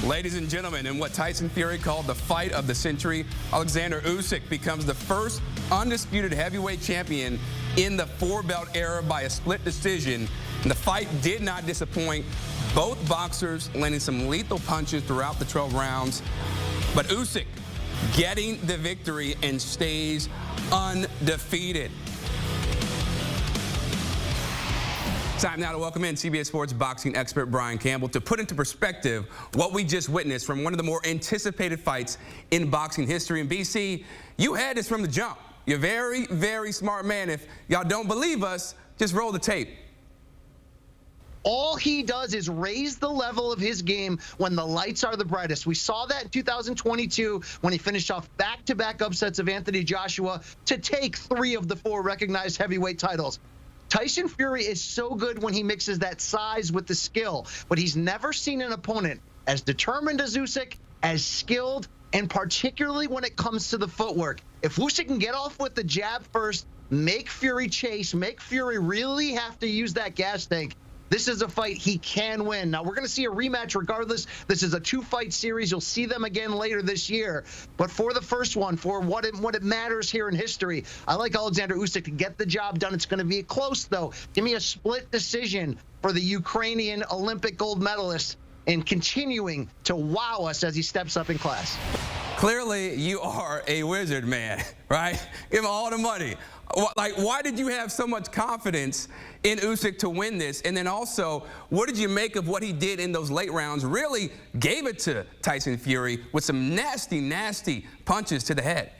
Ladies and gentlemen, in what Tyson Fury called the fight of the century, Oleksandr Usyk becomes the first undisputed heavyweight champion in the four-belt era by a split decision. And the fight did not disappoint. Both boxers landing some lethal punches throughout the 12 rounds. But Usyk getting the victory and stays undefeated. Time now to welcome in CBS Sports boxing expert Brian Campbell to put into perspective what we just witnessed from one of the more anticipated fights in boxing history. And BC, you had this from the jump. You're a very, very smart man. If y'all don't believe us, just roll the tape. All he does is raise the level of his game when the lights are the brightest. We saw that in 2022 when he finished off back-to-back upsets of Anthony Joshua to take 3 of the 4 recognized heavyweight titles. Tyson Fury is so good when he mixes that size with the skill, but he's never seen an opponent as determined as Usyk, as skilled, and particularly when it comes to the footwork. If Usyk can get off with the jab first, make Fury chase, make Fury really have to use that gas tank, this is a fight he can win. Now, we're going to see a rematch regardless. This is a 2-fight series. You'll see them again later this year. But for the first one, for what it matters here in history, I like Oleksandr Usyk to get the job done. It's going to be close, though. Give me a split decision for the Ukrainian Olympic gold medalist and continuing to wow us as he steps up in class. Clearly, you are a wizard, man, right? Give him all the money. Like, why did you have so much confidence in Usyk to win this? And then also, what did you make of what he did in those late rounds? Really gave it to Tyson Fury with some nasty, nasty punches to the head.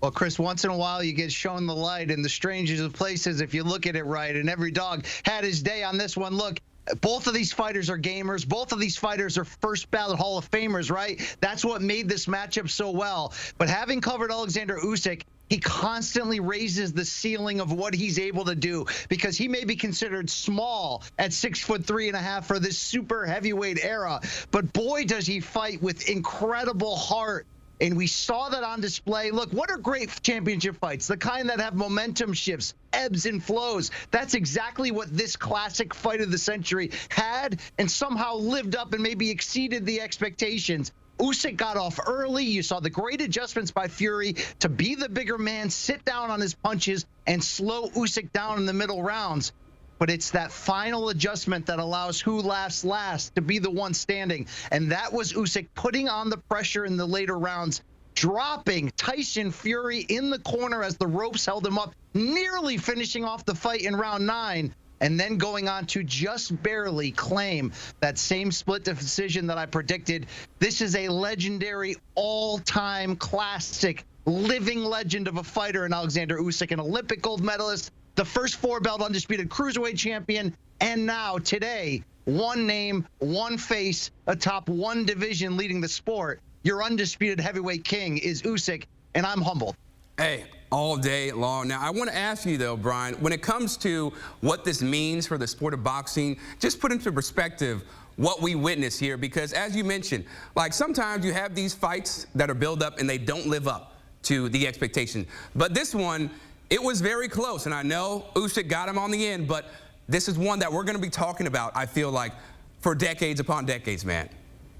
Well, Chris, once in a while you get shown the light in the strangest of places if you look at it right, and every dog had his day on this one. Look, both of these fighters are gamers. Both of these fighters are first ballot Hall of Famers, right? That's what made this matchup so well. But having covered Oleksandr Usyk, he constantly raises the ceiling of what he's able to do because he may be considered small at 6'3.5" for this super heavyweight era. But boy, does he fight with incredible heart. And we saw that on display. Look, what are great championship fights? The kind that have momentum shifts, ebbs and flows. That's exactly what this classic fight of the century had and somehow lived up and maybe exceeded the expectations. Usyk got off early. You saw the great adjustments by Fury to be the bigger man, sit down on his punches, and slow Usyk down in the middle rounds. But it's that final adjustment that allows who laughs last to be the one standing. And that was Usyk putting on the pressure in the later rounds, dropping Tyson Fury in the corner as the ropes held him up, nearly finishing off the fight in round 9. And then going on to just barely claim that same split decision that I predicted. This is a legendary, all-time classic, living legend of a fighter in Oleksandr Usyk, an Olympic gold medalist, the first 4-belt undisputed cruiserweight champion, and now, today, one name, one face, atop one division leading the sport. Your undisputed heavyweight king is Usyk, and I'm humbled. Hey, all day long. Now, I want to ask you, though, Brian, when it comes to what this means for the sport of boxing, just put into perspective what we witness here, because as you mentioned, like sometimes you have these fights that are built up and they don't live up to the expectation. But this one, it was very close, and I know Usyk got him on the end, but this is one that we're going to be talking about, I feel like, for decades upon decades, man.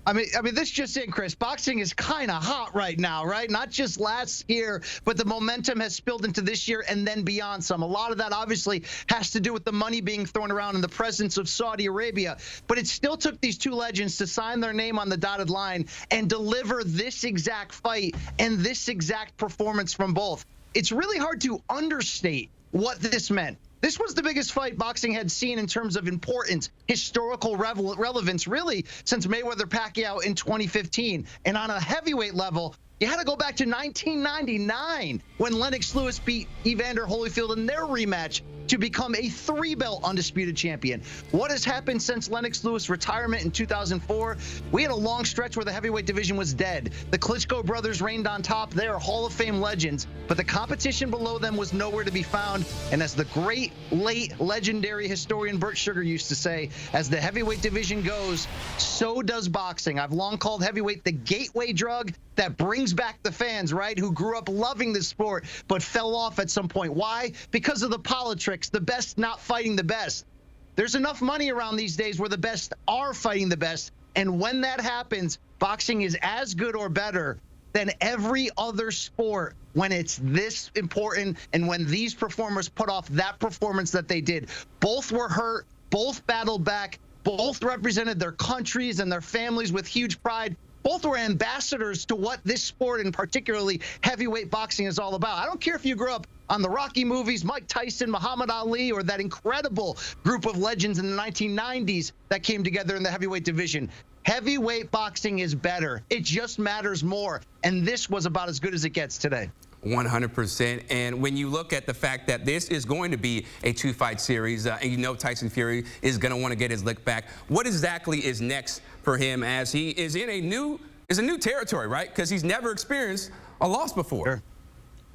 I mean, this just in, Chris. Boxing is kind of hot right now, right? Not just last year, but the momentum has spilled into this year and then beyond some. A lot of that obviously has to do with the money being thrown around and the presence of Saudi Arabia. But it still took these two legends to sign their name on the dotted line and deliver this exact fight and this exact performance from both. It's really hard to understate what this meant. This was the biggest fight boxing had seen in terms of importance, historical relevance, really, since Mayweather-Pacquiao in 2015. And on a heavyweight level, you had to go back to 1999 when Lennox Lewis beat Evander Holyfield in their rematch to become a 3-belt undisputed champion. What has happened since Lennox Lewis' retirement in 2004? We had a long stretch where the heavyweight division was dead. The Klitschko brothers reigned on top. They are Hall of Fame legends, but the competition below them was nowhere to be found. And as the great, late, legendary historian Burt Sugar used to say, as the heavyweight division goes, so does boxing. I've long called heavyweight the gateway drug that brings back the fans, right, who grew up loving the sport but fell off at some point. Why? Because of the politics, the best not fighting the best. There's enough money around these days where the best are fighting the best. And when that happens, boxing is as good or better than every other sport when it's this important and when these performers put off that performance that they did. Both were hurt, both battled back, both represented their countries and their families with huge pride. Both were ambassadors to what this sport, and particularly heavyweight boxing, is all about. I don't care if you grew up on the Rocky movies, Mike Tyson, Muhammad Ali, or that incredible group of legends in the 1990s that came together in the heavyweight division. Heavyweight boxing is better. It just matters more. And this was about as good as it gets today. 100%. And when you look at the fact that this is going to be a two-fight series, and you know Tyson Fury is going to want to get his lick back, what exactly is next for him as he is in a new territory, right? Because he's never experienced a loss before. Sure.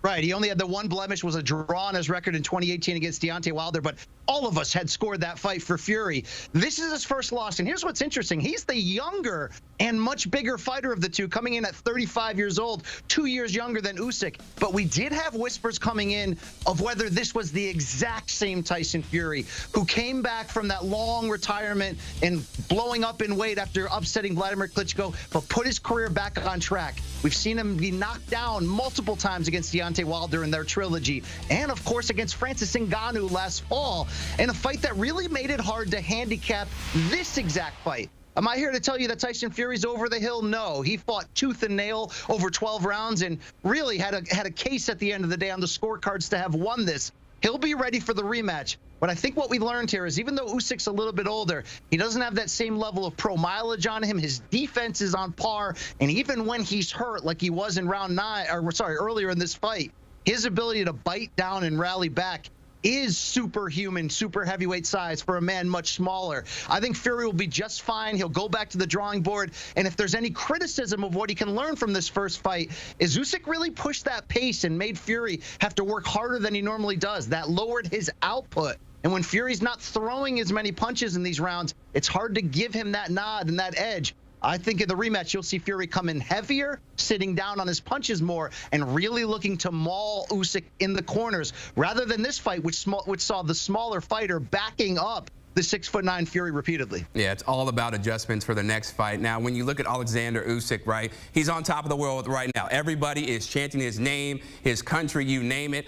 Right. He only had the one blemish, was a draw on his record in 2018 against Deontay Wilder, but all of us had scored that fight for Fury. This is his first loss, and here's what's interesting. He's the younger and much bigger fighter of the two, coming in at 35 years old, 2 years younger than Usyk. But we did have whispers coming in of whether this was the exact same Tyson Fury, who came back from that long retirement and blowing up in weight after upsetting Vladimir Klitschko, but put his career back on track. We've seen him be knocked down multiple times against Deontay Wilder in their trilogy, and of course against Francis Ngannou last fall, in a fight that really made it hard to handicap this exact fight. Am I here to tell you that Tyson Fury's over the hill? No. He fought tooth and nail over 12 rounds and really had a case at the end of the day on the scorecards to have won this. He'll be ready for the rematch. But I think what we learned here is even though Usyk's a little bit older, he doesn't have that same level of pro mileage on him. His defense is on par. And even when he's hurt, like he was in earlier in this fight, his ability to bite down and rally back is superhuman, super heavyweight size for a man much smaller. I think Fury will be just fine. He'll go back to the drawing board. And if there's any criticism of what he can learn from this first fight, is Usyk really pushed that pace and made Fury have to work harder than he normally does. That lowered his output. And when Fury's not throwing as many punches in these rounds, it's hard to give him that nod and that edge. I think in the rematch, you'll see Fury come in heavier, sitting down on his punches more, and really looking to maul Usyk in the corners, rather than this fight, which saw the smaller fighter backing up the 6'9" Fury repeatedly. Yeah, it's all about adjustments for the next fight. Now, when you look at Oleksandr Usyk, right, he's on top of the world right now. Everybody is chanting his name, his country, you name it.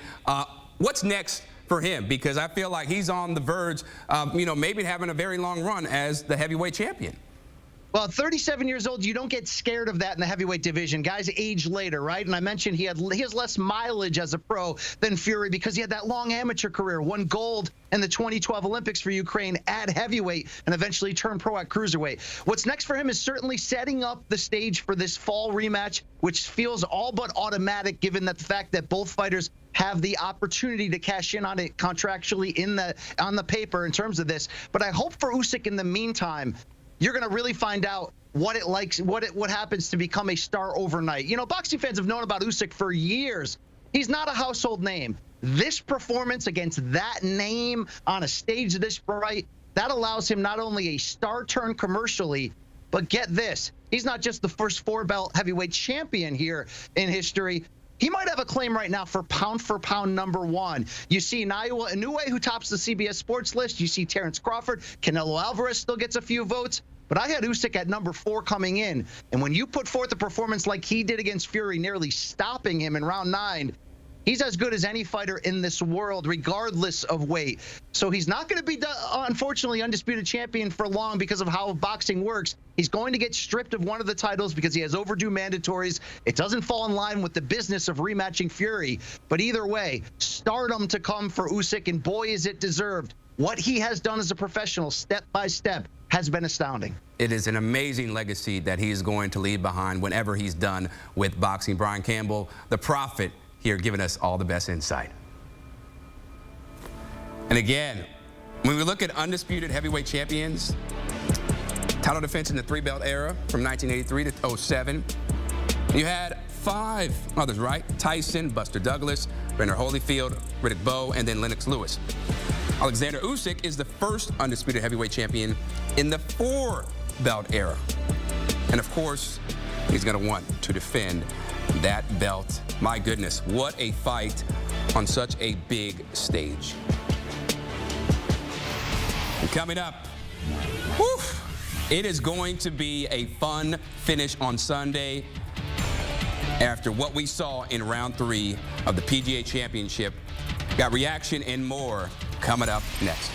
What's next for him? Because I feel like he's on the verge of, maybe having a very long run as the heavyweight champion. Well, at 37 years old, you don't get scared of that in the heavyweight division. Guys age later, right? And I mentioned he has less mileage as a pro than Fury because he had that long amateur career, won gold in the 2012 Olympics for Ukraine at heavyweight, and eventually turned pro at cruiserweight. What's next for him is certainly setting up the stage for this fall rematch, which feels all but automatic given that the fact that both fighters have the opportunity to cash in on it contractually on the paper in terms of this. But I hope for Usyk in the meantime, you're going to really find out what happens to become a star overnight. Boxing fans have known about Usyk for years. He's not a household name. This performance against that name on a stage this bright, that allows him not only a star turn commercially, but get this, he's not just the first four-belt heavyweight champion here in history. He might have a claim right now for pound #1. You see Naoya Inoue, who tops the CBS Sports list. You see Terrence Crawford. Canelo Alvarez still gets a few votes. But I had Usyk at #4 coming in. And when you put forth a performance like he did against Fury, nearly stopping him in round 9, he's as good as any fighter in this world, regardless of weight. So he's not going to be, unfortunately, undisputed champion for long because of how boxing works. He's going to get stripped of one of the titles because he has overdue mandatories. It doesn't fall in line with the business of rematching Fury. But either way, stardom to come for Usyk, and boy, is it deserved. What he has done as a professional, step by step, has been astounding. It is an amazing legacy that he is going to leave behind whenever he's done with boxing. Brian Campbell, the prophet, here giving us all the best insight. And again, when we look at undisputed heavyweight champions, title defense in the 3-belt era from 1983 to 2007, you had 5 others, right? Tyson, Buster Douglas, Evander Holyfield, Riddick Bowe, and then Lennox Lewis. Oleksandr Usyk is the first undisputed heavyweight champion in the 4-belt era. And of course, he's going to want to defend that belt. My goodness, what a fight on such a big stage. And coming up, It is going to be a fun finish on Sunday after what we saw in round 3 of the PGA Championship. Got reaction and more coming up next.